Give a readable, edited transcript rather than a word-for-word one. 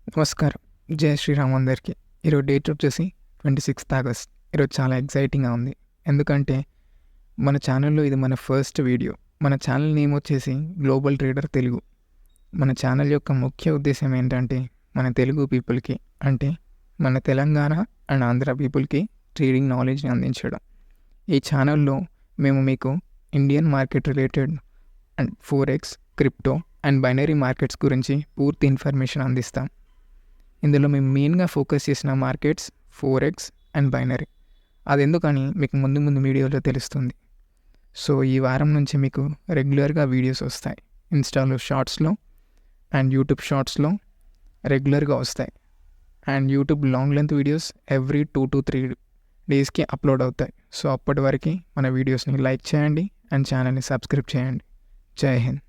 నమస్కారం. జై శ్రీరామ్ అందరికీ. ఈరోజు డేట్ వచ్చేసి 26th ఆగస్ట్. ఈరోజు చాలా ఎక్సైటింగ్‌గా ఉంది. ఎందుకంటే మన ఛానల్‌లో ఇది మన ఫస్ట్ వీడియో. మన ఛానల్ నేమ్ వచ్చేసి గ్లోబల్ ట్రేడర్ తెలుగు. మన ఛానల్ యొక్క ముఖ్య ఉద్దేశం ఏంటంటే మన తెలుగు పీపుల్‌కి, అంటే మన తెలంగాణ అండ్ ఆంధ్ర పీపుల్‌కి ట్రేడింగ్ నాలెడ్జ్‌ని అందించడం. ఈ ఛానల్‌లో మేము మీకు Indian market related and forex, crypto and binary markets గురించి పూర్తి ఇన్ఫర్మేషన్ అందిస్తాం. ఇందులో మేము మెయిన్గా ఫోకస్ చేసిన మార్కెట్స్ ఫోరెక్స్ అండ్ బైనరీ. అది ఎందుకని మీకు ముందు వీడియోలో తెలుస్తుంది. సో ఈ వారం నుంచి మీకు రెగ్యులర్గా వీడియోస్ వస్తాయి. ఇన్స్టాలో షార్ట్స్లో అండ్ యూట్యూబ్ షార్ట్స్లో రెగ్యులర్గా వస్తాయి. And YouTube long length videos every 2 to 3 డేస్కి అప్లోడ్ అవుతాయి. సో అప్పటి వరకు మన వీడియోస్ని లైక్ చేయండి అండ్ ఛానల్ని సబ్స్క్రైబ్ చేయండి. జై హింద్.